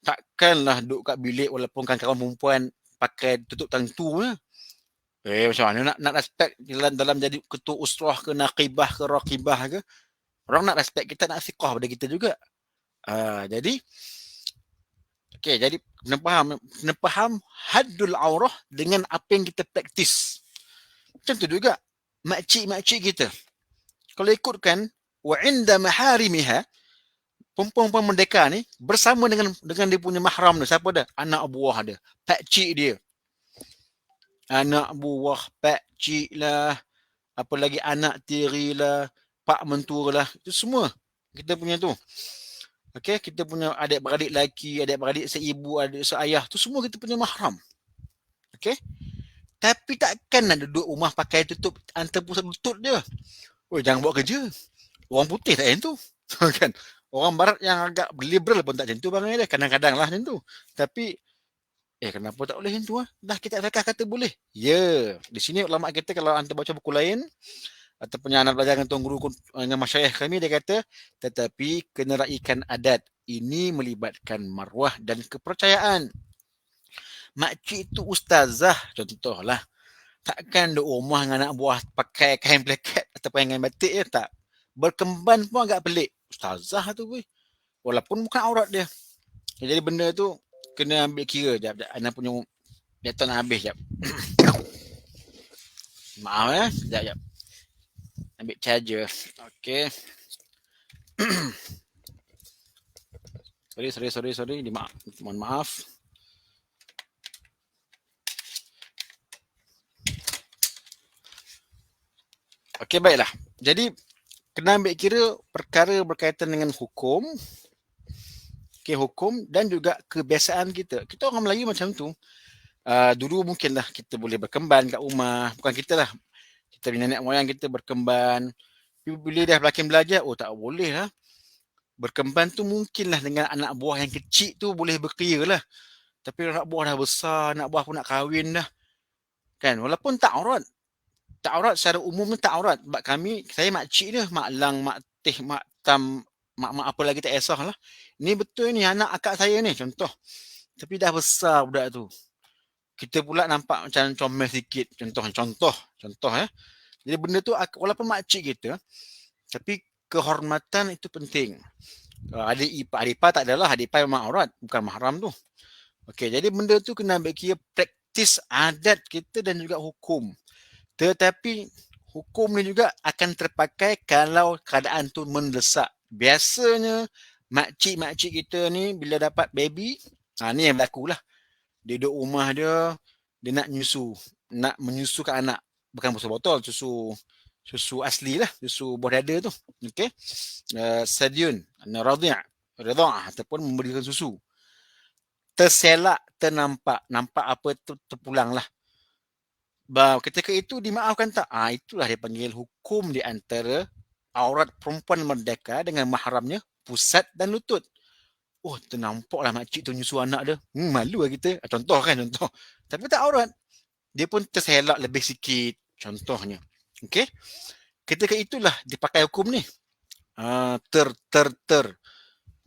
Takkanlah duduk kat bilik walaupun kawan perempuan pakai tutup tentu lah. Macam mana nak respect dalam jadi ketua usrah ke naqibah ke raqibah ke. Orang nak respect kita, nak siqah pada kita juga. Jadi kena faham haddul aurah dengan apa yang kita praktis. Macam tu juga makcik-makcik kita. Kalau ikutkan wa inda maharimiha, perempuan merdeka ni bersama dengan dia punya mahram dia. Siapa dia? Anak buah dia, pakcik dia. Anak buah, pakcik lah, apa lagi anak tiri lah, pak mentua lah, itu semua kita punya tu. Okey, kita punya adik-beradik lelaki, adik-beradik seibu, adik seayah, tu semua kita punya mahram. Okey. Tapi takkan nak duduk rumah pakai tutup antara pusat lutut dia. Jangan buat kerja. Orang putih tak macam tu. Kan? Orang barat yang agak liberal pun tak macam tu bang dia. Kadang-kadang lah macam tu. Tapi kenapa tak boleh macam tu? Dah kita kata boleh. Di sini ulama kita kalau anda baca buku lain ataupun yang anda belajar dengan tuan guru dengan masyayikh kami, dia kata tetapi kena raikan adat. Ini melibatkan maruah dan kepercayaan. Makcik tu ustazah contohlah. Takkan duk rumah dengan anak buah pakai kain plakat atau kain batik je, tak. Berkemban pun agak pelik. Ustazah tu weh. Walaupun bukan aurat dia. Jadi benda tu kena ambil kira jap. Ana punya data nak habis jap. Maaf jap. Ambil charger. Okey. Sorry. Mohon maaf. Okey, baiklah. Jadi kena ambil kira perkara berkaitan dengan hukum. Hukum dan juga kebiasaan kita. Kita orang Melayu macam tu. Dulu mungkinlah kita boleh berkemban kat rumah. Bukan kita lah. Kita nenek moyang kita berkemban. Bila dah makin belajar, tak boleh lah. Berkemban tu mungkinlah dengan anak buah yang kecil tu boleh berkira lah. Tapi anak buah dah besar, anak buah pun nak kahwin dah. Kan? Walaupun tak aurat. Tak aurat secara umum tak aurat. Sebab kami, saya makcik dia, mak lang, mak teh, mak tam, mak apa lagi tak kisah lah. Ni betul ni anak akak saya ni, contoh. Tapi dah besar budak tu. Kita pula nampak macam comel sikit. Contoh. Jadi benda tu walaupun makcik kita, tapi kehormatan itu penting. Adik ipar tak adalah. Adik ipar memang aurat. Bukan mahram tu. Okey, jadi benda tu kena ambil kira praktis adat kita dan juga hukum. Tetapi hukum ni juga akan terpakai kalau keadaan tu mendesak. Biasanya makcik-makcik kita ni bila dapat baby, ni yang berlaku lah. Dia duduk rumah dia nak menyusukan anak. Bukan susu botol, susu asli lah, susu buah dada tu. Okey. Sadyun, radhi', ataupun memberikan susu. Terselak, nampak apa tu terpulang lah. Ketika itu dimaafkan tak? Itulah dia panggil hukum di antara aurat perempuan merdeka dengan mahramnya pusat dan lutut. Oh, ternampaklah makcik tu nyusu anak dia. Malu lah kita. Contoh kan, contoh. Tapi tak aurat. Dia pun terselak lebih sikit. Contohnya. Okey. Ketika itulah dipakai hukum ni. Ter.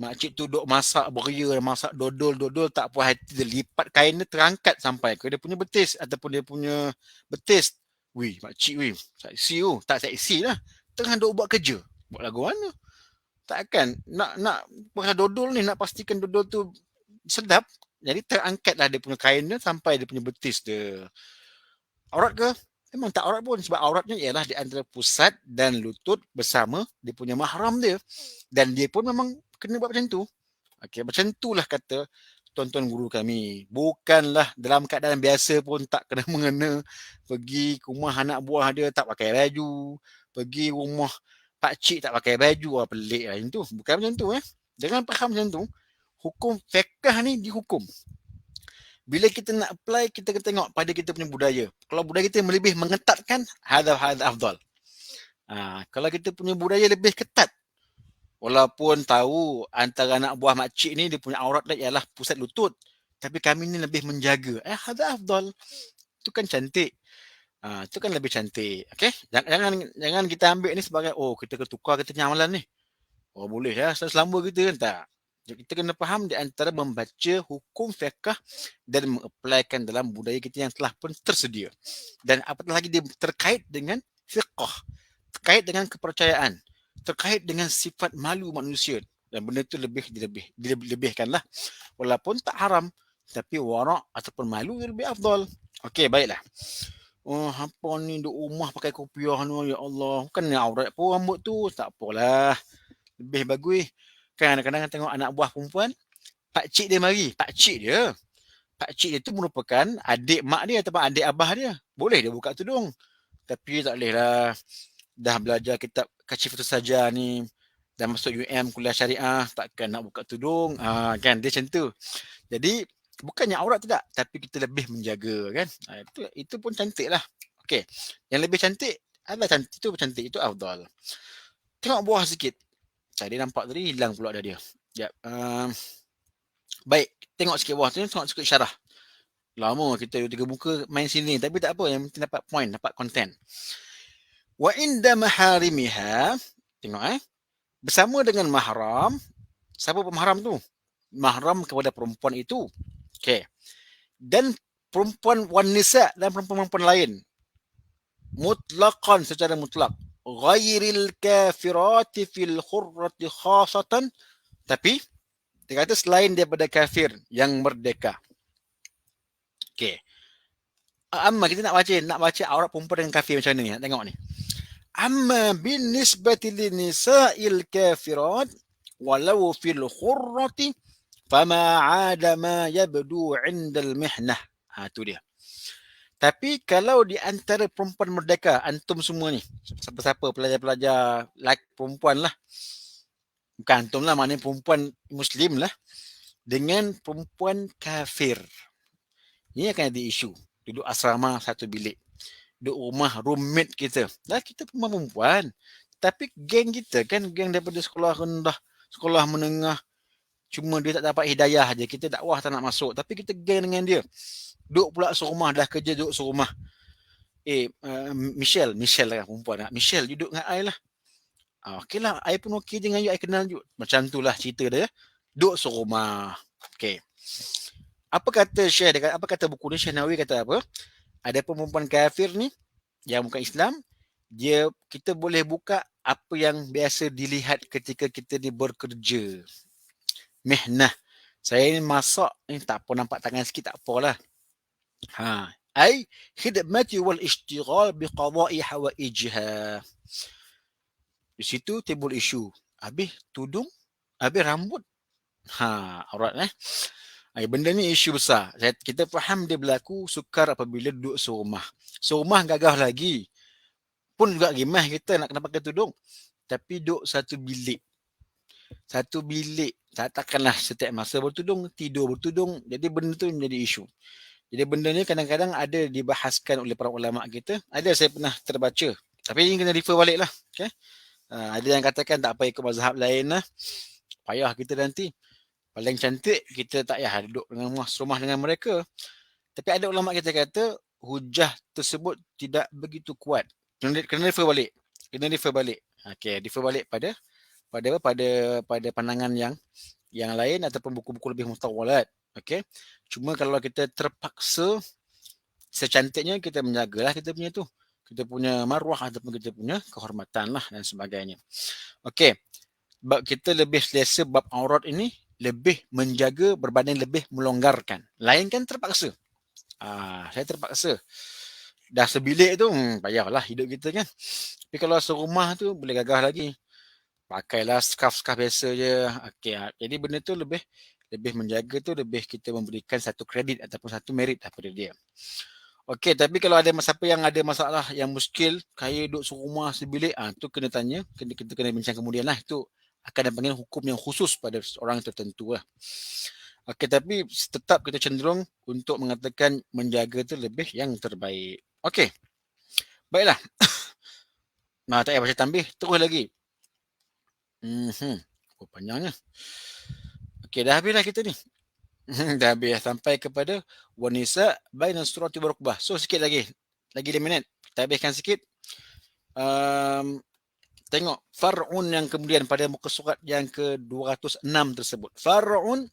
Makcik tu duk masak beria, masak dodol tak puas hati dia lipat kain dia terangkat sampai ke dia punya betis ataupun dia punya betis. Wih, makcik wih, seksi tu. Tak seksi lah. Tengah duk buat kerja. Buat lagu mana? Takkan nak pasal dodol ni nak pastikan dodol tu sedap. Jadi terangkatlah dia punya kain dia sampai dia punya betis dia. Aurat ke? Memang tak aurat pun sebab auratnya ialah di antara pusat dan lutut bersama dia punya mahram dia. Dan dia pun memang kena buat macam tu. Okey, macam itulah kata tuan-tuan guru kami. Bukanlah dalam keadaan biasa pun tak kena mengena. Pergi ke rumah anak buah dia tak pakai baju. Pergi rumah pakcik tak pakai baju. Pelik lah macam tu. Bukan macam tu. Jangan faham macam tu. Hukum fiqh ni dihukum. Bila kita nak apply, kita kena tengok pada kita punya budaya. Kalau budaya kita lebih mengetatkan, hadha afdal. Kalau kita punya budaya lebih ketat, walaupun tahu antara anak buah makcik ni dia punya aurat dia ialah pusat lutut, tapi kami ni lebih menjaga. Hadha afdal. Itu kan cantik. Itu kan lebih cantik. Okay? Jangan kita ambil ni sebagai kita kena tukar kita punya amalan ni. Boleh ya, selamba kita kan tak. Kita kena faham di antara membaca hukum fiqh dan mengaplikan dalam budaya kita yang telah pun tersedia. Dan apatah lagi dia terkait dengan fiqh, terkait dengan kepercayaan, terkait dengan sifat malu manusia. Dan benda itu dilebihkanlah. Walaupun tak haram, tapi warak ataupun malu lebih afdal. Okey, baiklah. Apa ni duk rumah pakai kopiah ni, ya Allah. Bukan aurat pun rambut tu. Tak apalah. Lebih bagus. Kan kadang-kadang tengok anak buah perempuan, pakcik dia mari. Pakcik dia tu merupakan adik mak dia ataupun adik abah dia. Boleh dia buka tudung. Tapi tak boleh lah. Dah belajar kitab Kashif Saja ni. Dah masuk UM kuliah syariah. Takkan nak buka tudung. Kan dia macam tu. Jadi bukannya aurat tidak. Tapi kita lebih menjaga kan. Itu pun cantik lah. Okay. Yang lebih cantik adalah cantik. Itu cantik. Itu afdal. Tengok buah sikit. Dia nampak tadi hilang pula dah dia. Sekejap. Baik, tengok sikit bawah tu, tengok sikit syarah. Lama kita 3 muka main sini, tapi tak apa, yang penting dapat point, dapat konten. Wa inda maharimiha, tengok bersama dengan mahram, siapa pemahram tu? Mahram kepada perempuan itu. Okey. Dan perempuan wanisa dan perempuan-perempuan lain. Mutlaqan secara mutlak. Ghairil kafirati fil khurrati khasatan, tapi dia kata selain daripada kafir yang merdeka. Okey. Amma kita nak baca aurat perempuan dengan kafir macam mana ni? Nak tengok ni. Amma bin nisbati linisa'il kafirat walau fil khurrati fama 'ada ma yabdu 'inda al-mihnah. Tu dia. Tapi kalau di antara perempuan merdeka, antum semua ni, siapa-siapa pelajar-pelajar perempuan lah, bukan antum lah, maknanya perempuan Muslim lah, dengan perempuan kafir. Ini akan ada isu. Duduk asrama satu bilik. Duduk rumah roommate kita. Kita perempuan. Tapi geng kita kan geng daripada sekolah rendah, sekolah menengah. Cuma dia tak dapat hidayah je. Kita dakwah tak nak masuk. Tapi kita geng dengan dia. Duduk pula serumah, dah kerja duduk serumah. Michelle lah perempuan. Michelle duduk dengan I lah. Okey lah, I pun okey dengan you, I kenal you. Macam tu lah cerita dia. Duduk serumah. Okey. Apa kata Syekh, apa kata buku ni, Syekh Nawawi kata apa? Ada perempuan kafir ni yang bukan Islam, kita boleh buka apa yang biasa dilihat ketika kita ni bekerja. Mihnah. Saya ni masak ni tak apa, nampak tangan sikit tak apalah. Ai khidmati wal ishtighal bi qada'i hawaijha. Di situ timbul isu. Habis tudung, habis rambut. Aurat benda ni isu besar. Kita faham dia berlaku sukar apabila duduk serumah. Serumah gagah lagi. Pun juga rimah kita nak kena pakai tudung. Tapi duduk satu bilik. Takkanlah setiap masa bertudung, tidur bertudung. Jadi benda tu menjadi isu. Jadi benda ni kadang-kadang ada dibahaskan oleh para ulama kita. Ada saya pernah terbaca. Tapi ini kena refer balik lah. Okay? Ada yang katakan tak payah ikut mazhab lain lah. Payah kita nanti. Paling cantik kita tak payah duduk dengan rumah dengan mereka. Tapi ada ulama kita kata hujah tersebut tidak begitu kuat. Kena refer balik. Okay, refer balik pada pandangan yang lain ataupun buku-buku lebih mutawalat. Okay. Cuma kalau kita terpaksa, secantiknya kita menjagalah kita punya maruah ataupun kita punya kehormatan lah dan sebagainya. Okay. Kita lebih selesa bab aurat ini lebih menjaga berbanding lebih melonggarkan. Lain kan terpaksa. Saya terpaksa. Dah sebilik tu, payahlah hidup kita kan. Tapi kalau serumah tu boleh gagah lagi. Pakailah scarf biasa je. Okay. Jadi benda tu lebih menjaga tu, lebih kita memberikan satu kredit ataupun satu merit daripada dia. Okey, tapi kalau ada siapa yang ada masalah yang muskil, kaya duduk serumah sebilik, tu kena tanya, kita kena bincang kemudian lah. Itu akan dipanggil hukum yang khusus pada orang tertentu lah. Okey, tapi tetap kita cenderung untuk mengatakan menjaga tu lebih yang terbaik. Okey, baiklah. Tak payah baca tambih, terus lagi. Panjangnya. Okey, dah habis lah kita ni. Dah habis sampai kepada wanisa bainas surati wa rukbah. So sikit lagi 5 minit. Kita habiskan sikit. Tengok far'un yang kemudian pada muka surat yang ke-206 tersebut. Far'un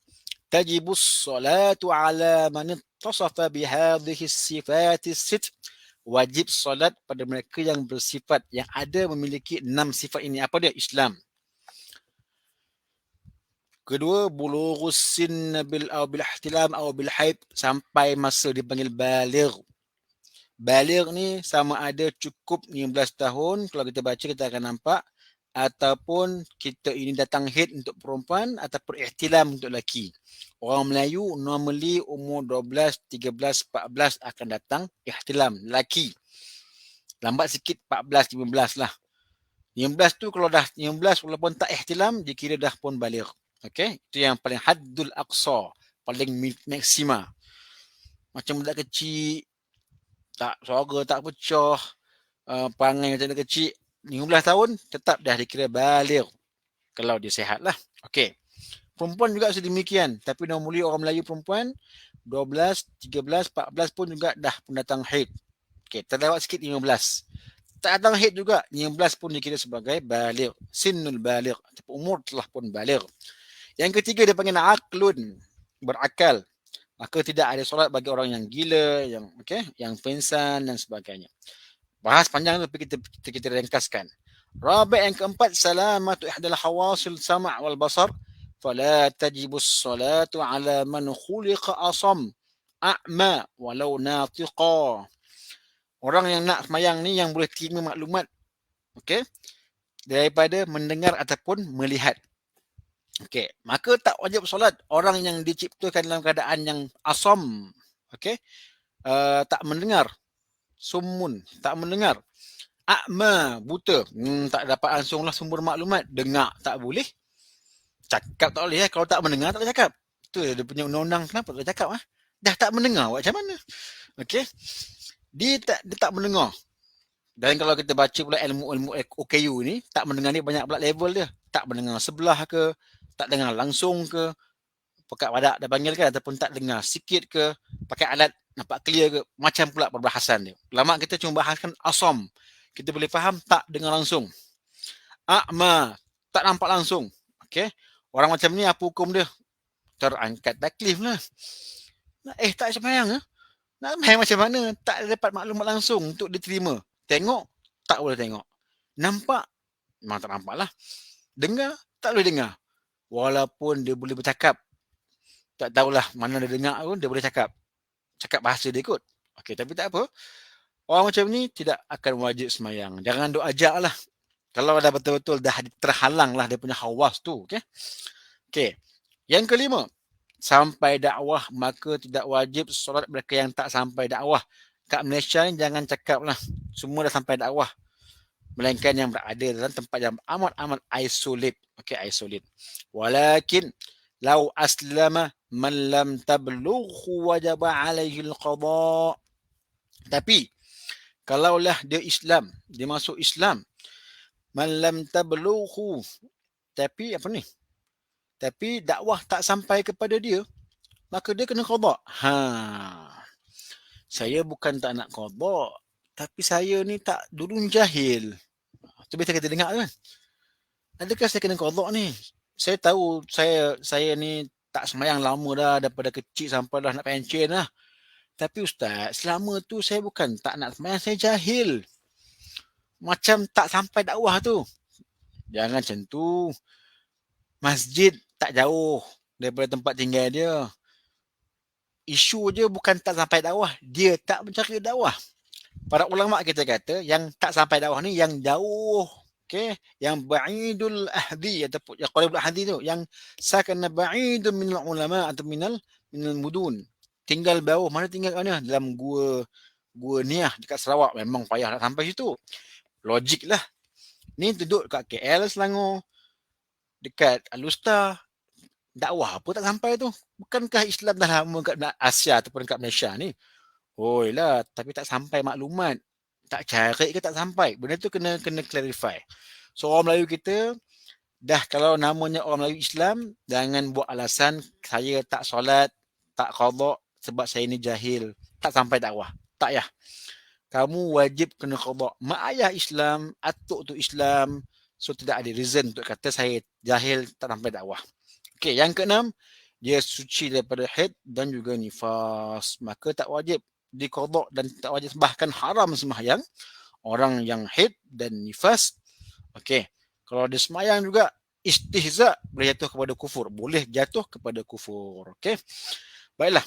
tajibus salatu ala man ittasafa bihadhihi sifati sit. Wajib solat pada mereka yang bersifat, yang ada memiliki 6 sifat ini. Apa dia? Islam. Kedua, bulughus sin bil ihtilam atau bil haid, sampai masa dipanggil baligh. Baligh ni sama ada cukup 15 tahun, kalau kita baca kita akan nampak, ataupun kita ini datang haid untuk perempuan ataupun ihtilam untuk lelaki. Orang Melayu normally umur 12, 13, 14 akan datang ihtilam, lelaki. Lambat sikit 14, 15 lah. 15 tu kalau dah 15 walaupun tak ihtilam, dikira dah pun baligh. Okay, itu yang paling haddul aqsa, paling maksima. Macam budak kecil, tak suara tak pecah, perangai macam budak kecil, 15 tahun tetap dah dikira baligh kalau dia sihat lah. Okay, perempuan juga sedemikian, tapi normally orang Melayu perempuan 12, 13, 14 pun juga dah pun datang haid. Okay, terlewat sikit 15. Tak datang haid juga, 15 pun dikira sebagai baligh, sinnul baligh, umur telah pun baligh. Yang ketiga dia panggil aqlun, berakal. Maka tidak ada solat bagi orang yang gila, yang pingsan dan sebagainya. Bahas panjang tapi kita ringkaskan. Rabi' yang keempat, salamatu ihdal hawasil sama' wal basar, fala tajibus salatu ala man khuliqa asam a'ma walau natiqa. Orang yang nak semayang ni yang boleh terima maklumat, daripada mendengar ataupun melihat. Okey, maka tak wajib solat orang yang diciptakan dalam keadaan yang asam, tak mendengar, summun, tak mendengar, a'ma, buta, tak dapat langsung lah sumber maklumat, dengar tak boleh, cakap tak boleh, kalau tak mendengar tak boleh cakap. Itu dia punya undang-undang, kenapa tak boleh cakap? Dah tak mendengar, buat macam mana? Okey, dia tak mendengar. Dan kalau kita baca pula ilmu OKU ni, tak mendengar ni banyak pula level dia. Tak mendengar sebelah ke, tak dengar langsung ke, pekat wadak dah panggil kan, ataupun tak dengar sikit ke, pakai alat nampak clear ke, macam pula perbahasan dia. Ulama kita cuma bahaskan asam, kita boleh faham, tak dengar langsung. A'ma, tak nampak langsung. Orang macam ni apa hukum dia? Terangkat taklif lah. Tak sembahyang, nak sembahyang macam mana? Tak dapat maklumat langsung untuk diterima. Tengok, tak boleh tengok. Nampak, memang tak nampak lah. Dengar, tak boleh dengar. Walaupun dia boleh bercakap, tak tahulah mana dia dengar pun, dia boleh cakap bahasa dia kot. Tapi tak apa. Orang macam ni tidak akan wajib semayang. Jangan duk ajak lah. Kalau dah betul-betul dah terhalang lah dia punya hawas tu. Yang kelima, sampai dakwah, maka tidak wajib solat mereka yang tak sampai dakwah. Kat Malaysia ni jangan cakap lah, semua dah sampai dakwah. Melainkan yang berada dalam tempat yang amat-amat isolate. Isolate. Walakin lau aslama Man lam tablughu wajaba alaihi al-qada. Tapi kalaulah dia Islam, dia masuk Islam, man lam tablughu, tapi apa ni? Tapi dakwah tak sampai kepada dia, maka dia kena qada. Saya bukan tak nak qada, tapi saya ni tak dulu jahil. Tu biasa kita dengar kan. Adakah saya kena qada ni? Saya tahu saya ni tak semayang lama dah, daripada kecil sampai dah nak pencen lah. Tapi ustaz, selama tu saya bukan tak nak semayang, saya jahil. Macam tak sampai dakwah tu. Jangan macam tu. Masjid tak jauh daripada tempat tinggal dia. Isu je bukan tak sampai dakwah, dia tak mencari dakwah. Para ulama kita kata yang tak sampai dakwah ni yang jauh, okey, yang ba'idul ahdi ataupun yang qaribul ahdi tu, yang sakana ba'idun minal ulama atau minal mudun. Tinggal bawah, mana tinggal kat mana? Dalam gua Niah dekat Sarawak, memang payah nak sampai situ. Logik lah. Ni duduk kat KL Selangor, dekat Alustar, dakwah apa tak sampai tu? Bukankah Islam dah lama kat Asia ataupun kat Malaysia ni? Oh lah, tapi tak sampai maklumat. Tak cari ke tak sampai. Benda tu kena clarify. So orang Melayu kita, dah kalau namanya orang Melayu Islam, jangan buat alasan saya tak solat, tak qada sebab saya ni jahil. Tak sampai dakwah. Tak ya. Kamu wajib kena qada. Mak ayah Islam, atuk tu Islam. So tidak ada reason untuk kata saya jahil tak sampai dakwah. Okey, yang keenam, dia suci daripada haid dan juga nifas. Maka tak wajib diqada dan tak wajib, bahkan haram sembahyang orang yang haid dan nifas. Okey, kalau dia sembahyang juga istihza, boleh jatuh kepada kufur, okey, baiklah,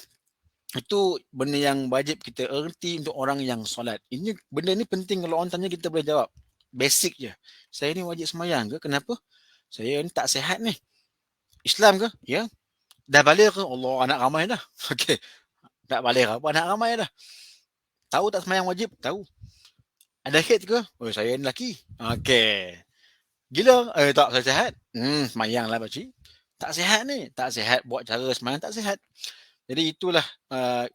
itu benda yang wajib kita erti untuk orang yang solat. Ini benda ni penting, kalau orang tanya kita boleh jawab basic je. Saya ni wajib sembahyang ke? Kenapa? Saya ni tak sihat ni. Islam ke? Ya. Dah balik ke? Allah, anak ramai dah. Okey, tak balik apa, anak ramai dah. Tahu tak sembahyang wajib? Tahu. Ada haid ke? Oh, saya ni lelaki. Okey. Gila? Tak, saya sihat. Sembahyang lah pakcik. Tak sihat ni. Tak sihat, buat cara sembahyang tak sihat. Jadi itulah,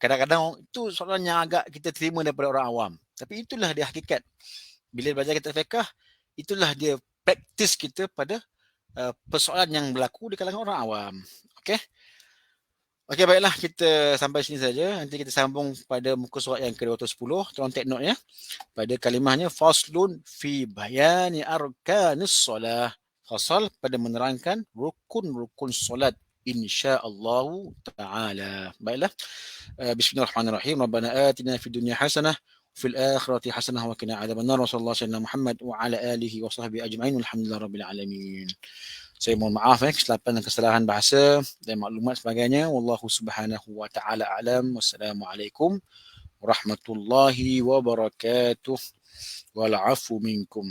kadang-kadang itu soalan yang agak kita terima daripada orang awam. Tapi itulah dia hakikat. Bila belajar kita fiqh, itulah dia praktis kita pada persoalan yang berlaku di kalangan orang awam. Okey? Okey, baiklah, kita sampai sini saja. Nanti kita sambung pada muka surat yang ke-210. Tolong take note ya. Pada kalimahnya faslun fi bayani arkanis solah. Fasal pada menerangkan rukun-rukun solat, insya-Allah taala. Baiklah. Bismillahirrahmanirrahim. Rabbana atina fid dunya hasanah fil akhirati hasanah wa qina adzabannar. Wassallallahu alaihi wasallam Muhammad wa ala alihi wa sahbihi ajma'in. Alhamdulillahirabbil alamin. Saya mohon maaf kesilapan dan kesalahan bahasa dan maklumat sebagainya. Wallahu subhanahu wa ta'ala alam. Wassalamualaikum warahmatullahi wabarakatuh. Wal afu minkum.